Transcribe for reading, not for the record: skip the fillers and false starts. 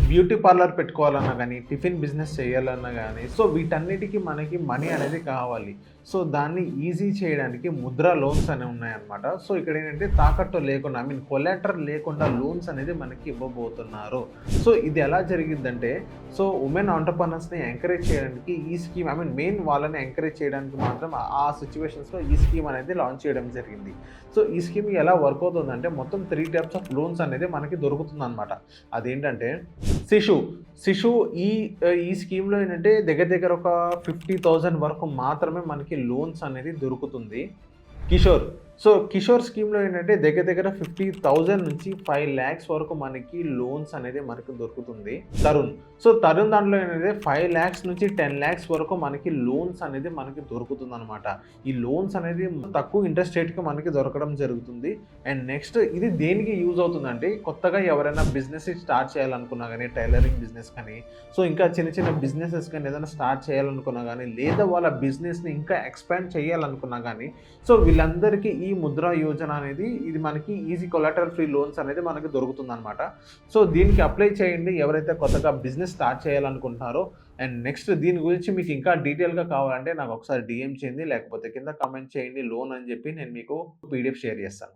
Beauty parlour పెట్టుకోవాలన్నా గానీ, tiffin business చేయాలన్నా గానీ, సో వీటన్నిటికి మనకి మనీ అనేది కావాలి. సో దాన్ని ఈజీ చేయడానికి ముద్రా లోన్స్ అనేవి ఉన్నాయన్నమాట. సో ఇక్కడేంటంటే తాకట్టు లేకుండా కొలాటరల్ లేకుండా లోన్స్ అనేది మనకి ఇవ్వబోతున్నారు. సో ఇది ఎలా జరిగిద్దంటే, సో ఉమెన్ ఎంటర్‌ప్రెన్యూర్స్‌ని ఎంకరేజ్ చేయడానికి ఈ స్కీమ్ మెయిన్ వాళ్ళని ఎంకరేజ్ చేయడానికి మాత్రం ఆ సిట్యుయేషన్స్‌లో ఈ స్కీమ్ అనేది లాంచ్ చేయడం జరిగింది. సో ఈ స్కీమ్ ఎలా వర్క్ అవుతుందంటే మొత్తం 3 టైప్స్ ఆఫ్ లోన్స్ అనేది మనకి దొరుకుతుందన్నమాట. అదేంటంటే శిశు. శిశు ఈ స్కీమ్‌లో ఏంటంటే దగ్గర దగ్గర ఒక 50,000 వరకు మాత్రమే మనకి లోన్స్ అనేది దొరుకుతుంది. కిషోర్. సో కిషోర్ స్కీమ్‌లో ఏంటంటే దగ్గర దగ్గర 50,000 నుంచి 5,00,000 వరకు మనకి లోన్స్ అనేది మనకు దొరుకుతుంది. తరుణ్. సో తరుణ్ దాంట్లో ఏంటంటే 5,00,000 నుంచి 10,00,000 వరకు మనకి లోన్స్ అనేది మనకి దొరుకుతుందనమాట. ఈ లోన్స్ అనేది తక్కువ ఇంట్రెస్ట్ రేట్‌కి మనకి దొరకడం జరుగుతుంది. అండ్ నెక్స్ట్ ఇది దేనికి యూజ్ అవుతుందంటే కొత్తగా ఎవరైనా బిజినెస్ స్టార్ట్ చేయాలనుకున్నా గానీ టైలరింగ్ బిజినెస్ కానీ, సో ఇంకా చిన్న చిన్న బిజినెసెస్ కానీ ఏదైనా స్టార్ట్ చేయాలనుకున్నా గానీ, లేదా వాళ్ళ బిజినెస్‌ని ఇంకా ఎక్స్‌పాండ్ చేయాలనుకున్నా గానీ, సో వీళ్ళందరికీ ఈ ముద్రా యోజన అనేది ఇది మనకి ఈజీ కొలాటరల్ ఫ్రీ లోన్స్ అనేది మనకి దొరుకుతుందనమాట. సో దీనికి అప్లై చేయండి ఎవరైతే కొత్తగా బిజినెస్ స్టార్ట్ చేయాలనుకుంటున్నారో. అండ్ నెక్స్ట్ దీని గురించి మీకు ఇంకా డీటెయిల్‌గా కావాలంటే నాకు ఒకసారి డీఎం చేయండి. లేకపోతే కింద కామెంట్ చేయండి లోన్ అని చెప్పి నేను మీకు పీడిఎఫ్ షేర్ చేస్తాను.